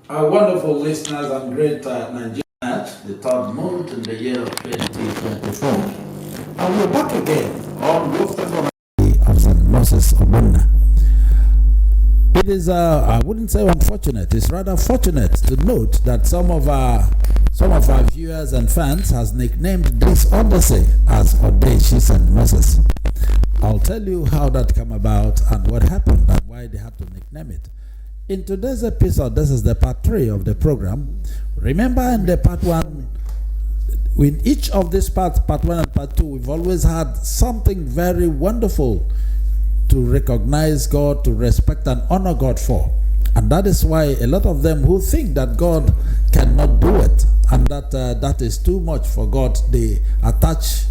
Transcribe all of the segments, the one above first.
Our wonderful listeners and great Nigerian the third month in the year of 2024. And we're back again on Wolfgang of St.Moses, Ogbonna. It is, I wouldn't say unfortunate, it's rather fortunate to note that some of our viewers and fans has nicknamed this Odyssey as Odyssey St.Moses. I'll tell you how that came about and what happened and why they had to nickname it. In today's episode, this is the part 3 of the program. Remember in the part 1, in each of these parts, part 1 and part 2, we've always had something very wonderful to recognize God, to respect and honor God for. And that is why a lot of them who think that God cannot do it and that that is too much for God, they attach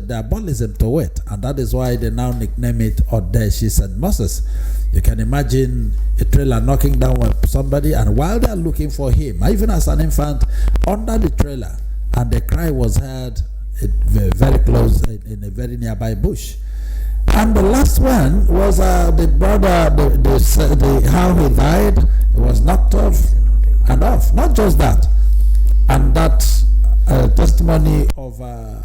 diabolism to it, and that is why they now nickname it Odyssey St.Moses. You can imagine a trailer knocking down somebody, and while they are looking for him, even as an infant, under the trailer, and the cry was heard very close in a very nearby bush. And the last one was the brother, how he died. He was knocked off and off. Not just that, and that testimony of a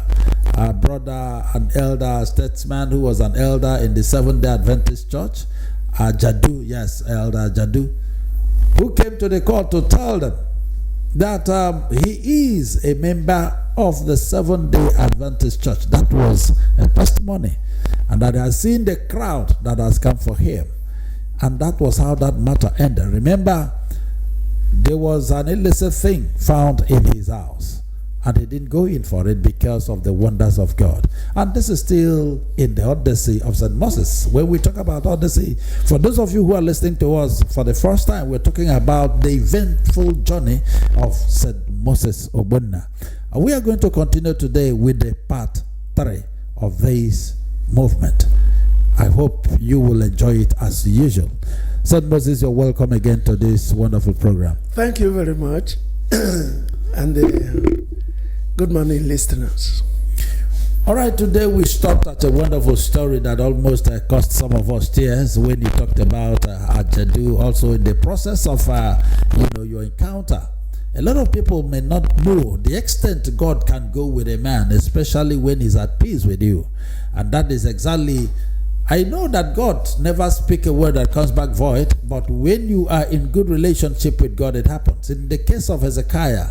brother, an elder statesman who was an elder in the Seventh-day Adventist Church, Jadu, yes, Elder Jadu, who came to the court to tell them that he is a member of the Seventh-day Adventist Church. That was a testimony, and that he has seen the crowd that has come for him, and that was how that matter ended. Remember, there was an illicit thing found in his house, and he didn't go in for it because of the wonders of God. And this is still in the Odyssey of St. Moses. When we talk about Odyssey, for those of you who are listening to us for the first time, we're talking about the eventful journey of St. Moses Ogbonna. And we are going to continue today with the part 3 of this movement. I hope you will enjoy it as usual. St. Moses, you're welcome again to this wonderful program. Thank you very much. And good morning, listeners. All right, today we stopped at a wonderful story that almost cost some of us tears when you talked about Ajadu, also in the process of your encounter. A lot of people may not know the extent God can go with a man, especially when he's at peace with you. And that is exactly, I know that God never speaks a word that comes back void, but when you are in good relationship with God, it happens. In the case of Hezekiah,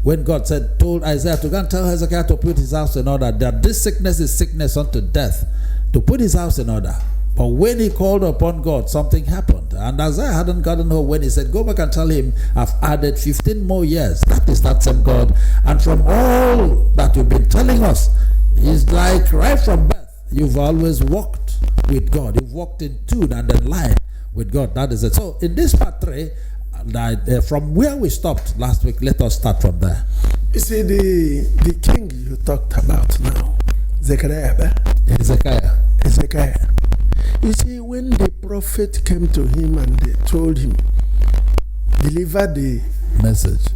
when God told Isaiah to go and tell Hezekiah to put his house in order, that this sickness is sickness unto death, to put his house in order. But when he called upon God, something happened. And Isaiah hadn't gotten home when he said, go back and tell him, I've added 15 more years. That is that same God. And from all that you've been telling us, it's like right from birth, you've always walked with God. You've walked in tune and in line with God. That is it. So in this part 3, from where we stopped last week, let us start from there. You see, the king you talked about now, Hezekiah. You see, when the prophet came to him and they told him, deliver the message,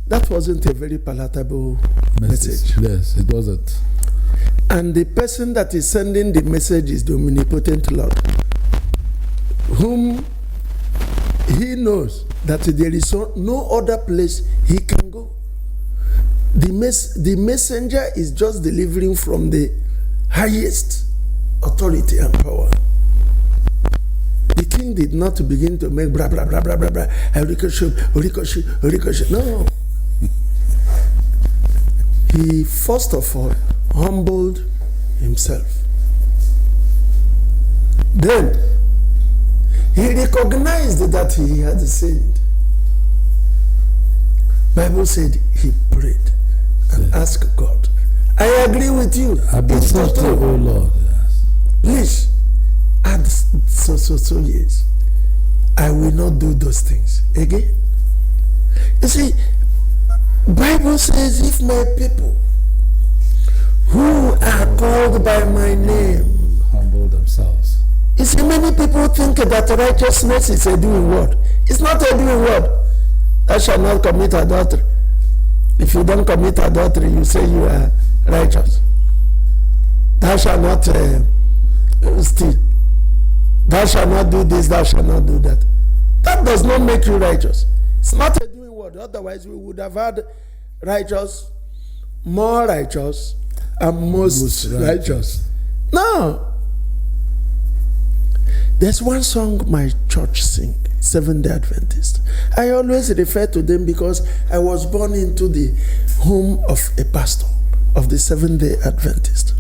that wasn't a very palatable message. Yes, it wasn't. And the person that is sending the message is the omnipotent Lord, whom he knows that there is no other place he can go. The messenger is just delivering from the highest authority and power. The king did not begin to make blah blah blah blah blah blah. Ricochet. No. He first of all humbled himself. Then he recognized that he had sinned. Bible said he prayed and asked God, I agree with you. It's not true, oh Lord. Yes. Please add so years. I will not do those things again. You see, Bible says, if my people who are called by my name humble themselves. You see, many people think that righteousness is a doing word. It's not a doing word. Thou shalt not commit adultery. If you don't commit adultery, you say you are righteous. Thou shalt not steal. Thou shalt not do this, thou shalt not do that. That does not make you righteous. It's not a doing word. Otherwise, we would have had righteous, more righteous, and most righteous. No. There's one song my church sing, Seventh-day Adventist. I always refer to them because I was born into the home of a pastor of the Seventh-day Adventist.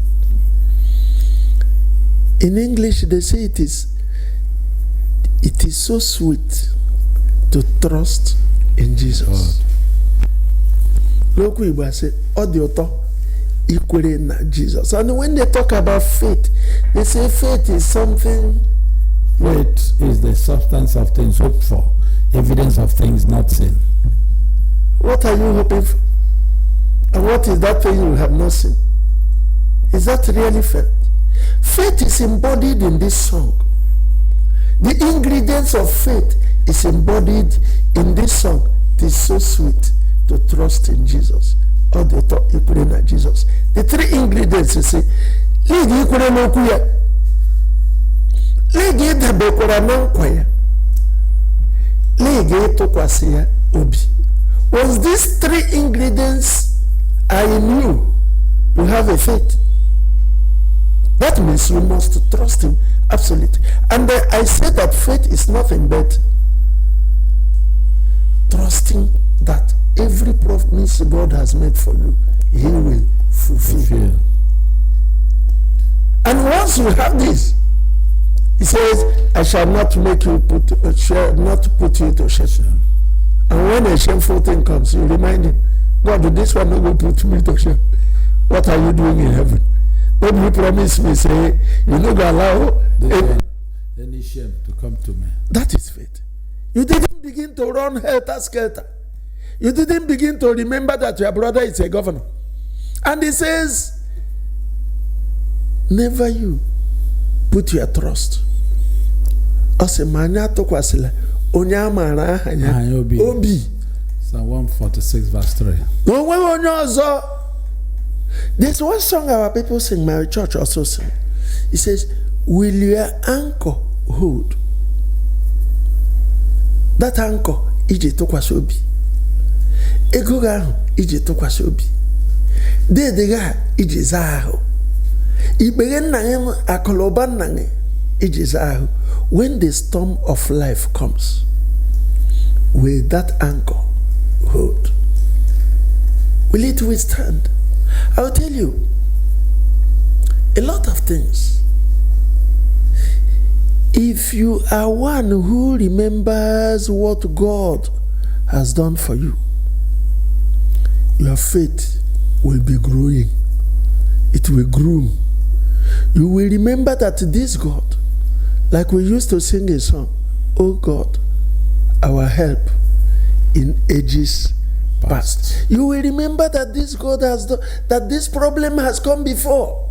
In English, they say it is so sweet to trust in Jesus. Look, we say, Odioto, equally na Jesus. And when they talk about faith, they say faith is something. Faith is the substance of things hoped for, evidence of things not seen. What are you hoping for? And what is that thing you have not seen? Is that really faith? Faith is embodied in this song. The ingredients of faith is embodied in this song. It is so sweet to trust in Jesus. Or the thought equally in Jesus. The three ingredients you say, Ligi equally no kuya. Ligi tabekora no kwaya. Ligi tokwasiya obi. Once these three ingredients are in you, you have a faith. That means you must trust him absolutely. And I say that faith is nothing but trusting that every promise God has made for you, he will fulfill. And once you have this, he says, I shall not make you put you to shame. And when a shameful thing comes, you remind him, God, this one not going to put me to shame. What are you doing in heaven? When you promise me, say, you not going to allow any shame to come to me. That is faith. You didn't begin to run helter-skelter. You didn't begin to remember that your brother is a governor. And he says, never you put your trust. Osemanya tokwasila onyamara hanya obi. Psalm 146 verse 3. There's one song our people sing, my church also sing. It says, will your anchor hold? That anchor ije tokwasi obi. Ego ga ahụ ije tokwasi obi. Dede ga ije za ahụ. Ibege nna nge akoloba nna nge ije za ahụ. When the storm of life comes, will that anchor hold? Will it withstand? I'll tell you a lot of things. If you are one who remembers what God has done for you, your faith will be growing. It will grow. You will remember that this God, like we used to sing a song, oh God, our help in ages past. You will remember that this God has done, that this problem has come before.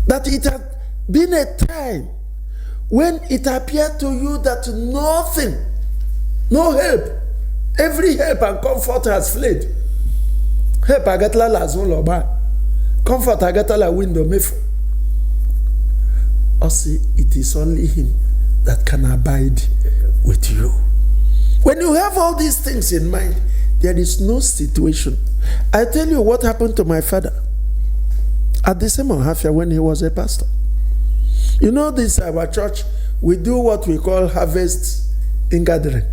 That it had been a time when it appeared to you that nothing, no help, every help and comfort has fled. Help agatla la zon loba, comfort agatla la window mef. Or see, it is only him that can abide with you. When you have all these things in mind, there is no situation. I tell you what happened to my father at the same half year when he was a pastor. You know, this our church, we do what we call harvest in gathering.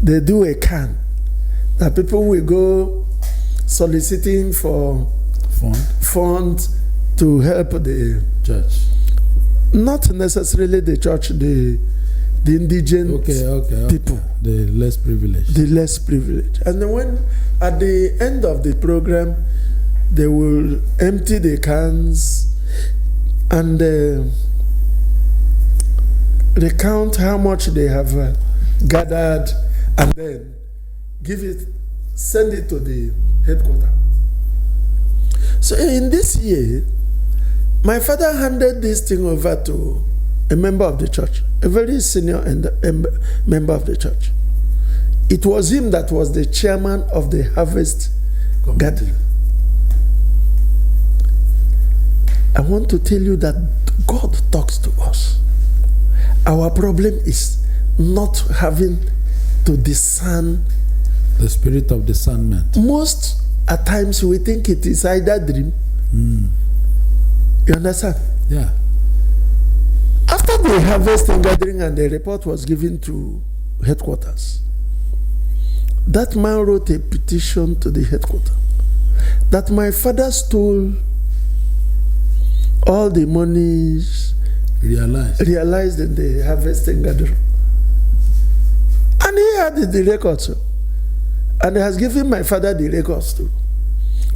They do a can that people will go soliciting for fund to help the church. Not necessarily the church, the indigent people. The less privileged. The less privileged. And then when, at the end of the program, they will empty the cans and recount how much they have gathered and then send it to the headquarters. So in this year, my father handed this thing over to a member of the church, a very senior member of the church. It was him that was the chairman of the harvest gathering. I want to tell you that God talks to us. Our problem is not having to discern. The spirit of discernment. Most at times we think it is either dream. You understand? Yeah. After the harvest and gathering and the report was given to headquarters, that man wrote a petition to the headquarters that my father stole all the monies realized in the harvest and gathering. And he had the records. And he has given my father the records too.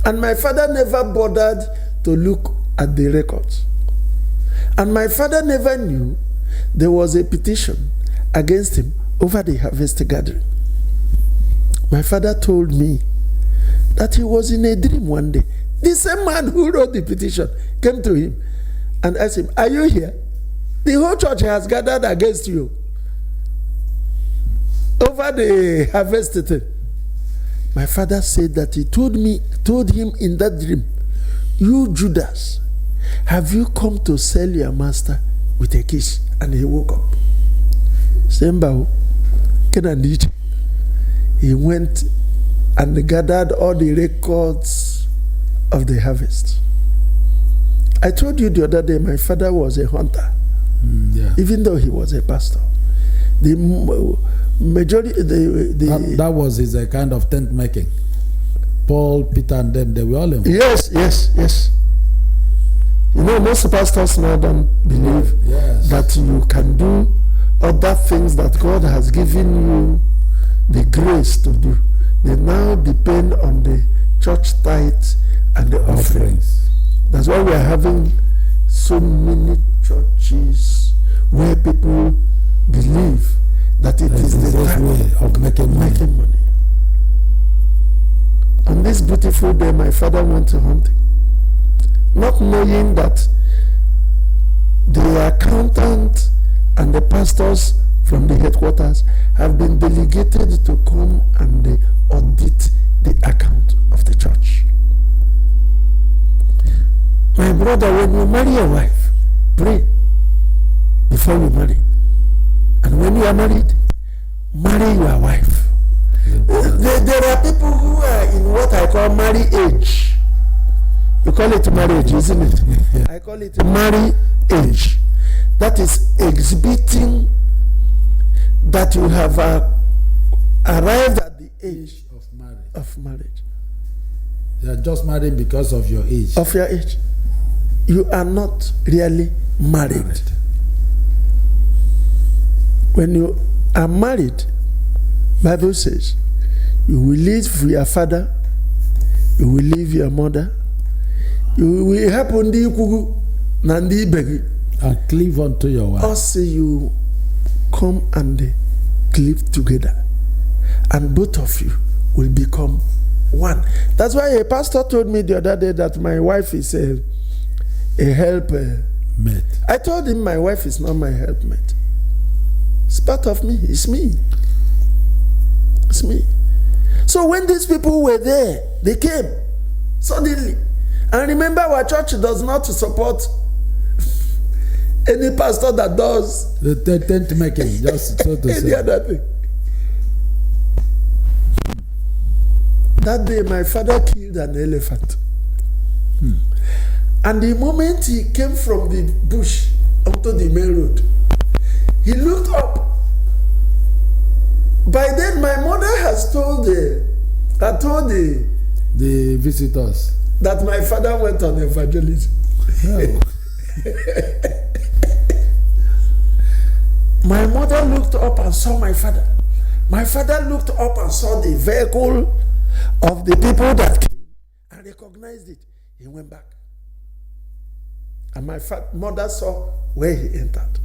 And my father never bothered to look at the records. And my father never knew there was a petition against him over the harvest gathering. My father told me that he was in a dream one day. The same man who wrote the petition came to him and asked him, "Are you here? The whole church has gathered against you over the harvest thing." My father said that he told him in that dream, "You Judas, have you come to sell your master with a kiss?" And he woke up. He went and gathered all the records of the harvest. I told you the other day my father was a hunter, even though he was a pastor. The majority, that was his kind of tent making. Paul, Peter, and them, they were all involved. Yes. You know, most pastors now don't believe that you can do other things that God has given you the grace to do. They now depend on the church tithes and the offerings. That's why we are having so many churches where people believe that it is the right way of making money. On this beautiful day, my father went to hunting, not knowing that the accountant and the pastors from the headquarters have been delegated to come and audit the account of the church. My brother, when you marry a wife, pray before you marry. And when you are married, marry your wife. There are people who are in what I call marry age. You call it marriage, isn't it? I call it marry age. That is exhibiting that you have arrived at the age of marriage. You are just married because of your age. Of your age. You are not really married. When you are married, Bible says, you will leave your father, you will leave your mother, you will help undi kugu nandi begi, and cleave unto your wife. Also you come and cleave together, and both of you will become one. That's why a pastor told me the other day that my wife is a helpmate. I told him my wife is not my helpmate. It's part of me. It's me. It's me. So when these people were there, they came suddenly. And remember, our church does not support any pastor that does the tent making, just so to any say. other thing. That day, my father killed an elephant. And the moment he came from the bush onto the main road, he looked up. By then, my mother has told the visitors that my father went on evangelism. Oh. My mother looked up and saw my father. My father looked up and saw the vehicle of the people that came and recognized it. He went back. And my mother saw where he entered.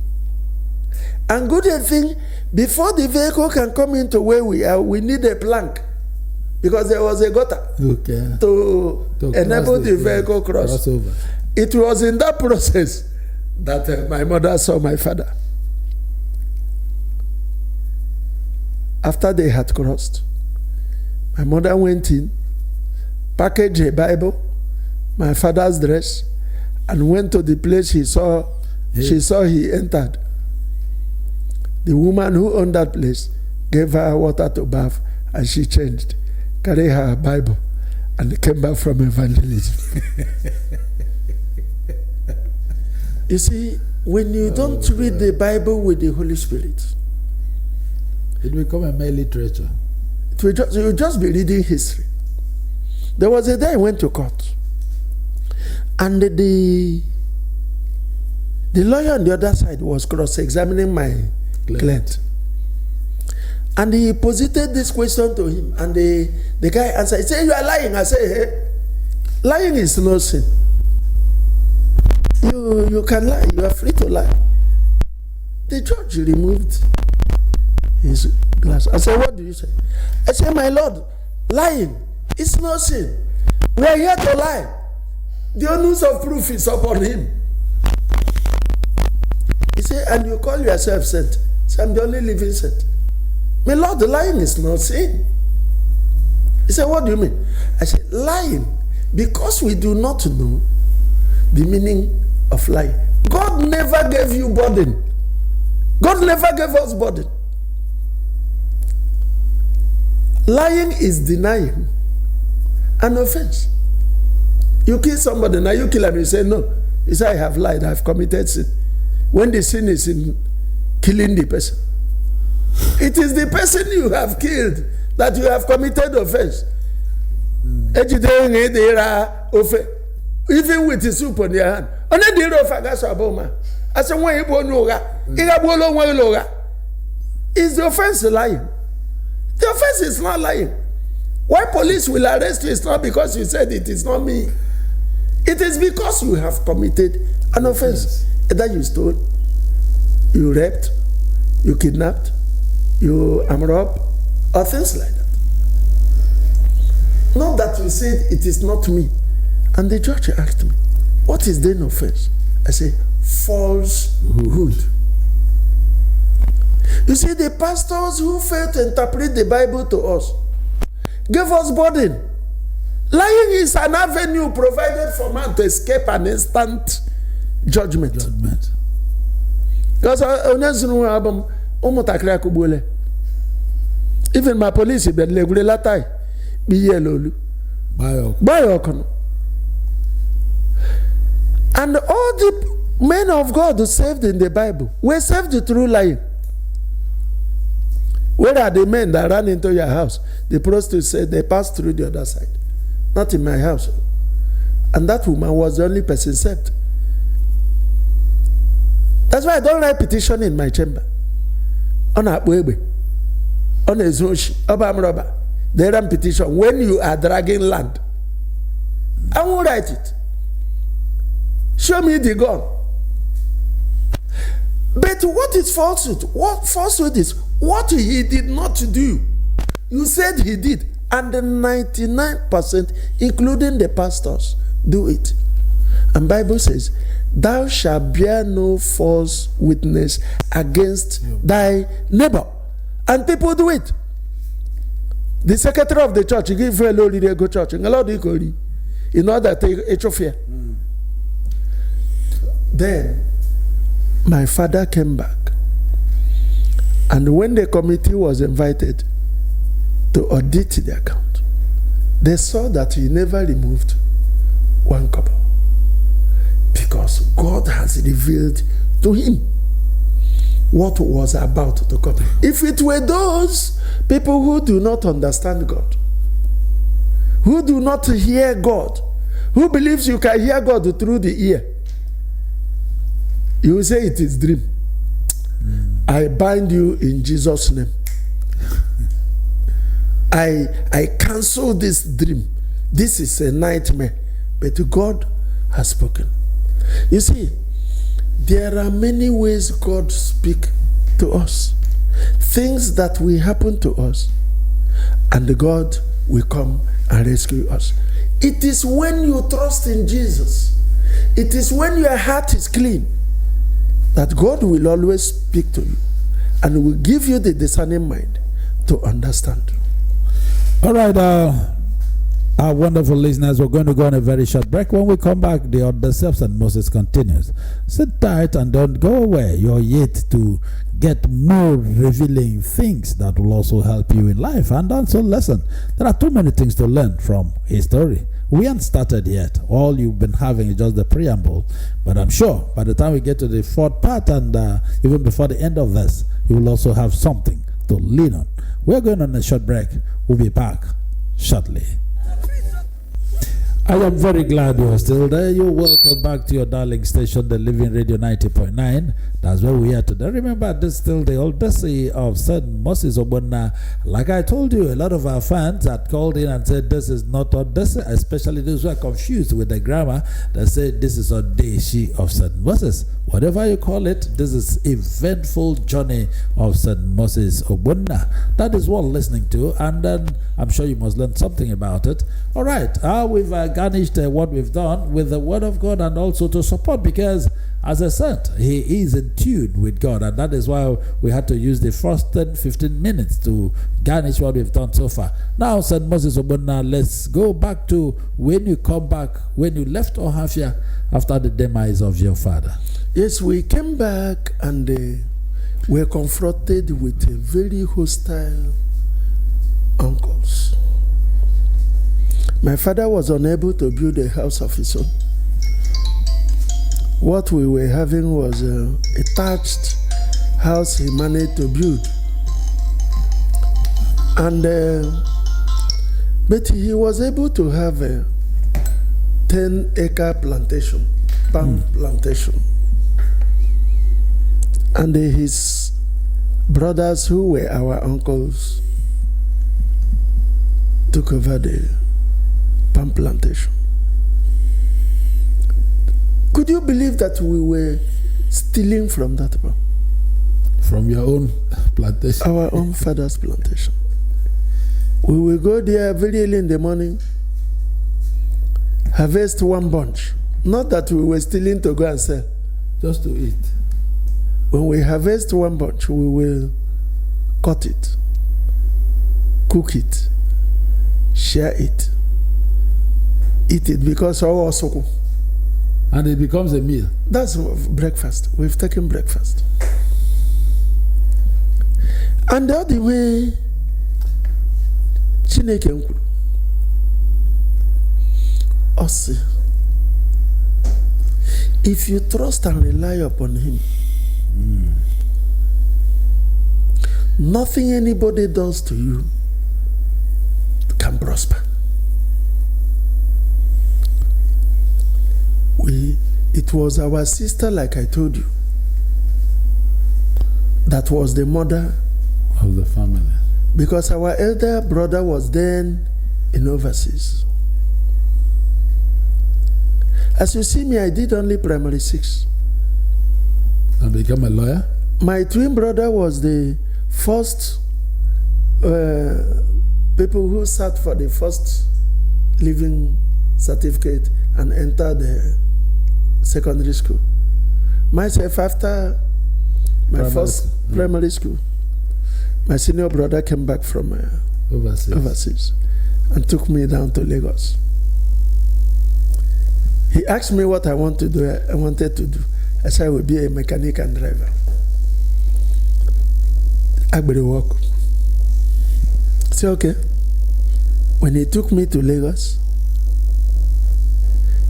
And good thing, before the vehicle can come into where we are, we need a plank. Because there was a gutter to enable the vehicle cross. It was in that process that my mother saw my father. After they had crossed, my mother went in, packaged a Bible, my father's dress, and went to the place she saw he entered. The woman who owned that place gave her water to bath, and she changed, carried her Bible, and came back from evangelism. You see, when you don't read the Bible with the Holy Spirit, it will become a mere literature. You'll just be reading history. There was a day I went to court, and the lawyer on the other side was cross-examining my client. And he posited this question to him, and the guy answered, he said, "You are lying." I said, "Hey, lying is no sin. You can lie. You are free to lie." The judge removed his glass. I said, "What do you say?" I said, "My Lord, lying is no sin. We are here to lie. The onus of proof is upon him." He said, "And you call yourself saint?" So I'm the only living saint. "My Lord, lying is no sin." He said, "What do you mean?" I said, "Lying, because we do not know the meaning of lying. God never gave you burden. God never gave us burden. Lying is denying an offense. You kill somebody, now you kill him, you say, "No." You say, "I have lied, I have committed sin." When the sin is in killing the person, it is the person you have killed that you have committed offense. Even with the soup on your hand. Is the offense lying? The offense is not lying. Why police will arrest you is not because you said it is not me. It is because you have committed an offense. Either you stole, you raped, you kidnapped, you armed up, or things like that. Not that you said it is not me. And the judge asked me, "What is the offense?" I say, "Falsehood." You see, the pastors who fail to interpret the Bible to us gave us burden. Lying is an avenue provided for man to escape an instant judgment. Because even my police, and all the men of God who saved in the Bible were saved through lying. Where are the men that ran into your house? The prostitute said they passed through the other side. Not in my house. And that woman was the only person saved. That's why I don't write petition in my chamber. On a baby, on a zoshi, robber. They run petition when you are dragging land. I won't write it. Show me the gun. But what is falsehood? What falsehood is what he did not do. You said he did, and the 99%, including the pastors, do it. And Bible says, "Thou shalt bear no false witness against thy neighbor." And people do it. The secretary of the church, he give a low go church, in order to atrophy. Then my father came back, and when the committee was invited to audit the account, they saw that he never removed one kobo, because God has revealed to him what was about to come. If it were those people who do not understand God, who do not hear God, who believes you can hear God through the ear, you will say it is dream. I bind you in Jesus' name. I cancel this dream. This is a nightmare. But God has spoken. You see, there are many ways God speaks to us. Things that will happen to us, and God will come and rescue us. It is when you trust in Jesus, it is when your heart is clean, that God will always speak to you and will give you the discerning mind to understand. All right, Our wonderful listeners, we're going to go on a very short break. When we come back, the Odyssey of St.Moses continues. Sit tight and don't go away. You're yet to get more revealing things that will also help you in life. And also, listen, there are too many things to learn from his story. We haven't started yet. All you've been having is just the preamble. But I'm sure by the time we get to the fourth part and even before the end of this, you will also have something to lean on. We're going on a short break. We'll be back shortly. I am very glad you are still there. You're welcome back to your darling station, the Living Radio 90.9. That's where we are today. Remember, this is still the Odyssey of St.Moses, Ogbonna. Like I told you, a lot of our fans had called in and said this is not Odyssey, especially those who are confused with the grammar. They said this is Odyssey of St.Moses. Whatever you call it, this is eventful journey of St.Moses, Ogbonna. That is what listening to, and then I'm sure you must learn something about it. All right, we've garnished what we've done with the Word of God and also to support, because as I said, he is in tune with God, and that is why we had to use the first 10-15 minutes to garnish what we've done so far. Now, St.Moses, Ogbonna, let's go back to when you come back, when you left Ohafia after the demise of your father. Yes, we came back and were confronted with a very hostile uncles. My father was unable to build a house of his own. What we were having was a thatched house he managed to build. And but he was able to have a 10-acre plantation, palm plantation. And his brothers, who were our uncles, took over the palm plantation. Could you believe that we were stealing from that palm? From your own plantation? Our own father's plantation. We will go there very early in the morning, harvest one bunch. Not that we were stealing to go and sell. Just to eat. When we harvest one bunch, we will cut it, cook it, share it, eat it, because our soko. And it becomes a meal. That's breakfast. We've taken breakfast. And the other way, Chineke nkuru, Osi, if you trust and rely upon him, nothing anybody does to you can prosper. It was our sister, like I told you, that was the mother of the family. Because our elder brother was then in overseas. As you see me, I did only primary 6. And became a lawyer? My twin brother was the first people who sat for the first living certificate and entered the secondary school. Myself, after my primary school, my senior brother came back from overseas and took me down to Lagos. He asked me what I wanted to do. I said I would be a mechanic and driver. I better work. I said, okay. When he took me to Lagos,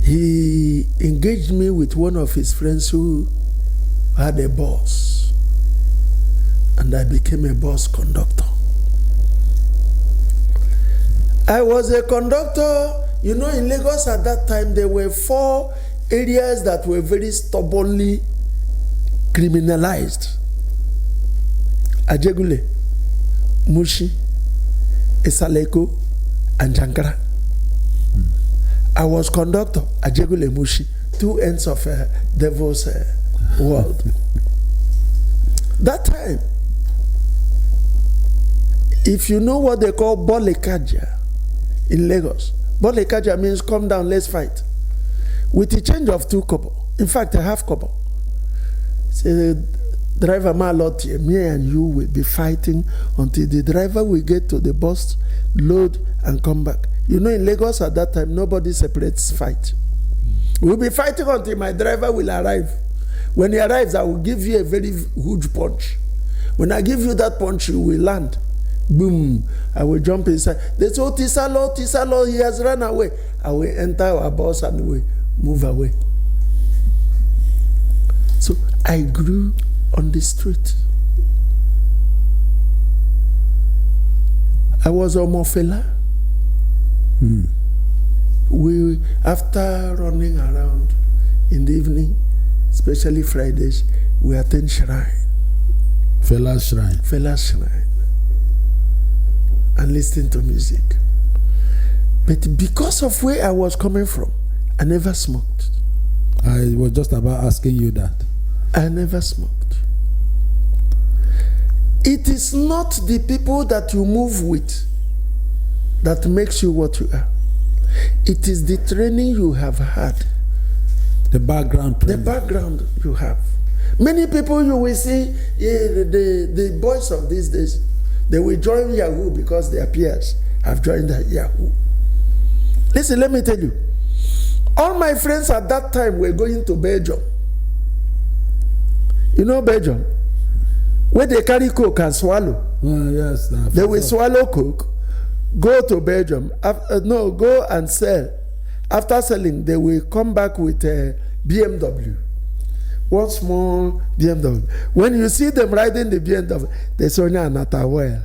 he engaged me with one of his friends who had a bus. And I became a bus conductor. I was a conductor. You know, in Lagos at that time, there were 4 areas that were very stubbornly criminalized. Ajegule, Mushi, Esaleko, and Jankara. I was conductor, Ajegule, Mushi, 2 ends of devil's world. That time, if you know what they call Bolekaja in Lagos, Bolekaja means come down, let's fight. With the change of 2 kobo, in fact a half kobo. Say, driver Malot, me and you will be fighting until the driver will get to the bus, load and come back. You know, in Lagos at that time, nobody separates fight. We'll be fighting until my driver will arrive. When he arrives, I will give you a very huge punch. When I give you that punch, you will land. Boom. I will jump inside. They say, oh, Tisalo, he has run away. I will enter our bus and we move away. So I grew on the street. I was a Mofela. We, after running around in the evening, especially Fridays, we attend shrine. Fela's shrine. Fela's shrine. And listen to music. But because of where I was coming from, I never smoked. I was just about asking you that. I never smoked. It is not the people that you move with that makes you what you are. It is the training you have had. The background training. The background you have. Many people you will see, the boys of these days, they will join Yahoo because their peers have joined Yahoo. Listen, let me tell you. All my friends at that time were going to Belgium. You know Belgium? Where they carry coke and swallow. Yes. They will swallow coke, go to Belgium. Go and sell. After selling, they will come back with a BMW. One small BMW. When you see them riding the BMW, they say, Anataware.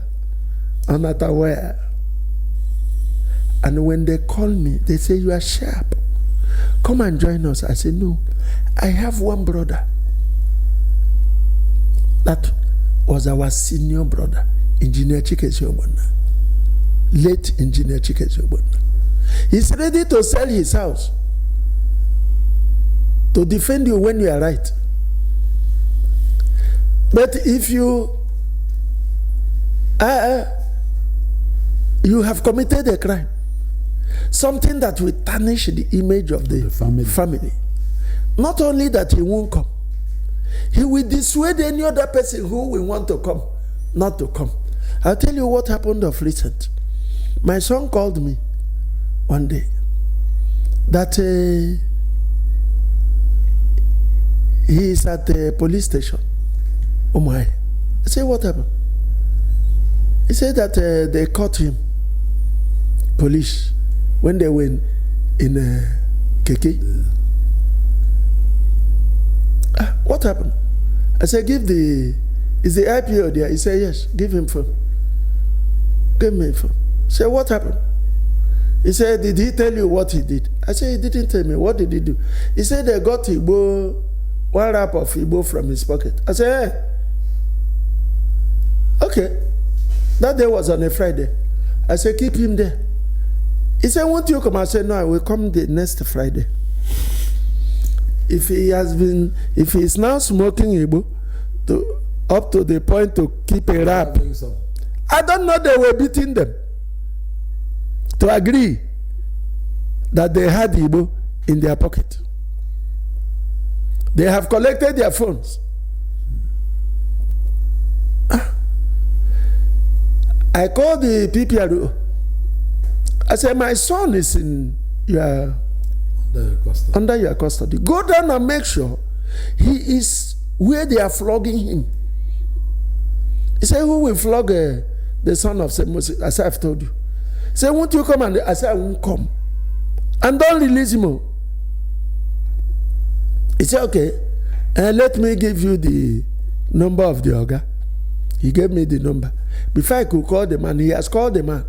And when they call me, they say, you are sharp. Come and join us. I say, no. I have one brother. That was our senior brother, Engineer Chikesi Ogbonna. Late Engineer Chikesi Ogbonna. He's ready to sell his house to defend you when you are right. But if you have committed a crime, something that will tarnish the image of the family, not only that he won't come, he will dissuade any other person who will want to come not to come. I'll tell you what happened of recent. My son called me one day that he is at the police station. Oh my. I said, what happened? He said that they caught him, police, when they were in Keke. What happened? I said, is the IPO there? He said, yes, give him phone. Give me phone. I said, what happened? He said, did he tell you what he did? I said, he didn't tell me. What did he do? He said they got Igbo, one wrap of Igbo from his pocket. I said, hey. Okay. That day was on a Friday. I said, keep him there. He said, won't you come? I said, no, I will come the next Friday. If he is now smoking Igbo up to the point to keep a rap, I don't know, they were beating them to agree that they had Igbo in their pocket. They have collected their phones. I called the PPRO. I said, my son is in your under your custody. Go down and make sure he is where they are flogging him. He said, who will flog the son of St.Moses? I said, I've told you. He said, won't you come? And I said, I won't come. And don't release him. He said, okay, let me give you the number of the Oga. He gave me the number. Before I could call the man, he has called the man.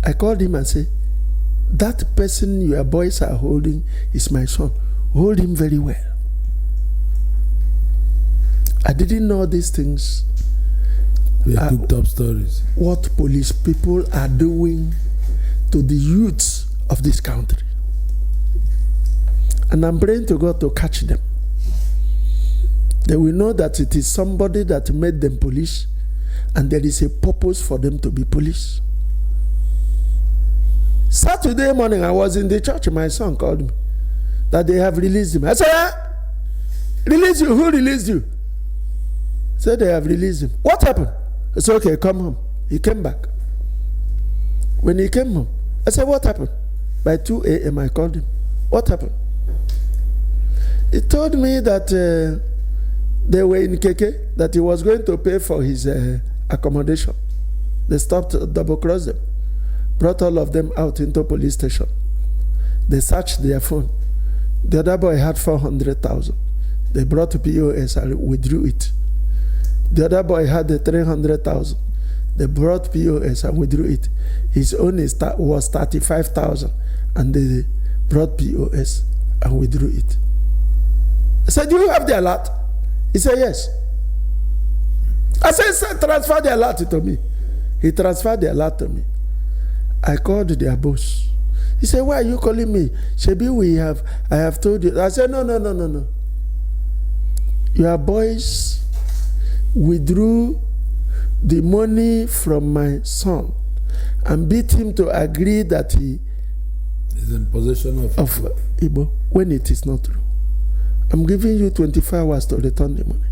I called him and said, that person your boys are holding is my son. Hold him very well. I didn't know these things. We cooked up stories. What police people are doing to the youths of this country. And I'm praying to God to catch them. They will know that it is somebody that made them police, and there is a purpose for them to be police. Saturday morning, I was in the church. My son called me that they have released him. I said, release you? Who released you? Said they have released him. What happened? I said, okay, come home. He came back. When he came home, I said, what happened? By 2 a.m. I called him. What happened? He told me that they were in Keke, that he was going to pay for his accommodation. They stopped, double-crossed them, brought all of them out into police station. They searched their phone. The other boy had 400,000. They brought POS and withdrew it. The other boy had the 300,000. They brought POS and withdrew it. His own was 35,000, and they brought POS and withdrew it. I said, do you have the alert? He said, yes. I said, transfer the alert to me. He transferred the alert to me. I called their boss. He said, why are you calling me? Shebi, I have told you. I said, no. Your boys withdrew the money from my son and beat him to agree that he is in possession of Igbo, when it is not true. I'm giving you 24 hours to return the money.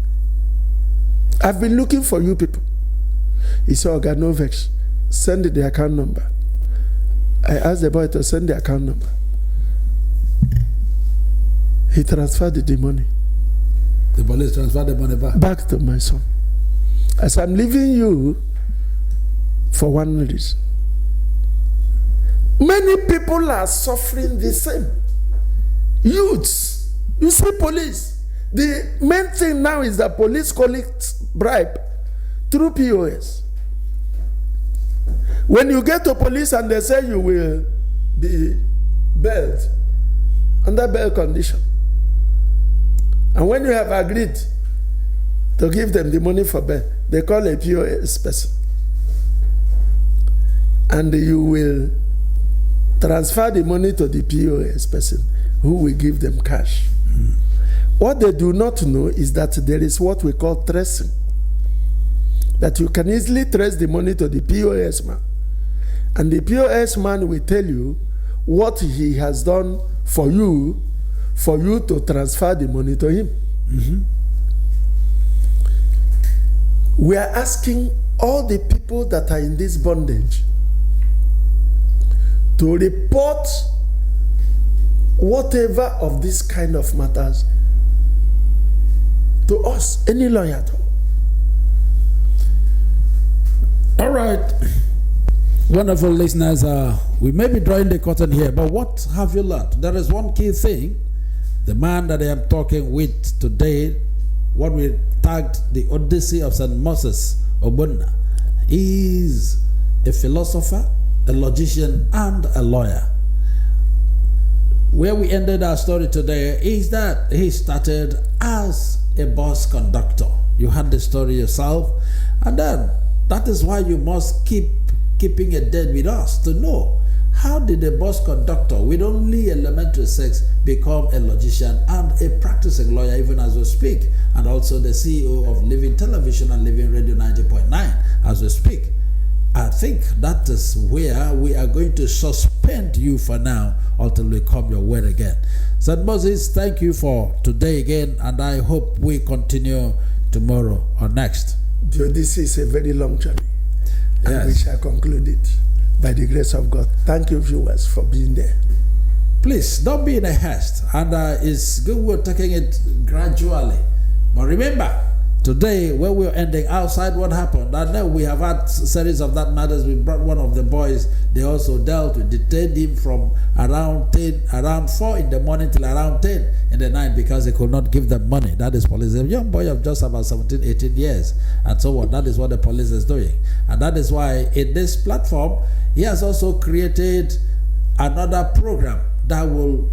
I've been looking for you people. He said, Oga, no vex. Send the account number. I asked the boy to send the account number. He transferred the money. The police transferred the money back? Back to my son. As I'm leaving you for one reason. Many people are suffering the same. Youths. You see police. The main thing now is that police collect bribe through POS. When you get to police and they say you will be bailed under bail condition, and when you have agreed to give them the money for bail, they call a POS person, and you will transfer the money to the POS person who will give them cash. What they do not know is that there is what we call tracing. That you can easily trace the money to the POS man. And the POS man will tell you what he has done for you to transfer the money to him. Mm-hmm. We are asking all the people that are in this bondage to report whatever of this kind of matters to us, any lawyer at all. All right. Wonderful listeners, we may be drawing the curtain here, but what have you learned? There is one key thing. The man that I am talking with today, what we tagged the Odyssey of St. Moses, Ogbonna, is a philosopher, a logician, and a lawyer. Where we ended our story today is that he started as a bus conductor. You had the story yourself, and then that is why you must keeping it dead with us to know how did a bus conductor with only elementary sex become a logician and a practicing lawyer even as we speak, and also the CEO of Living Television and Living Radio 90.9 as we speak. I think that is where we are going to suspend you for now until we come your way again. St. Moses, thank you for today again, and I hope we continue tomorrow or next. This is a very long journey, and we shall conclude it by the grace of God. Thank you, viewers, for being there. Please don't be in a haste, and it's good we're taking it gradually. But remember, today, when we're ending outside, what happened? I know we have had series of that matters. We brought one of the boys. They also detained him from around 4 in the morning till around 10 in the night because they could not give them money. That is police. A young boy of just about 17, 18 years and so on. That is what the police is doing. And that is why in this platform, he has also created another program that will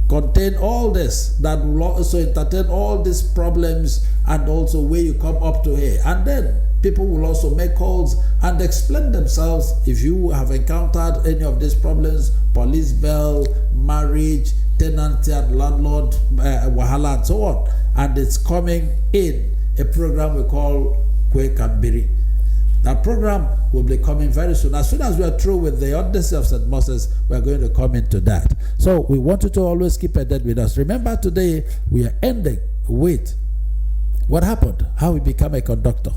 contain all this, that will also entertain all these problems and also where you come up to here. And then people will also make calls and explain themselves if you have encountered any of these problems, police bail, marriage, tenancy and landlord, wahala and so on. And it's coming in a program we call Kwe Kambiri. That program will be coming very soon. As soon as we are through with the Odyssey of St. Moses, we are going to come into that. So we want you to always keep it dead with us. Remember, today we are ending with what happened, how we became a conductor,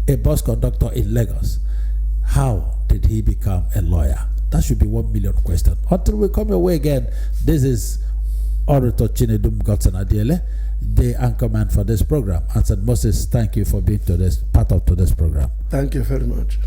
a bus conductor in Lagos. How did he become a lawyer? That should be 1 million question. Until we come your way again, this is Orator Chinedum Godson Adiele, the anchorman for this program. And St. Moses, thank you for being part of today's program. Thank you very much.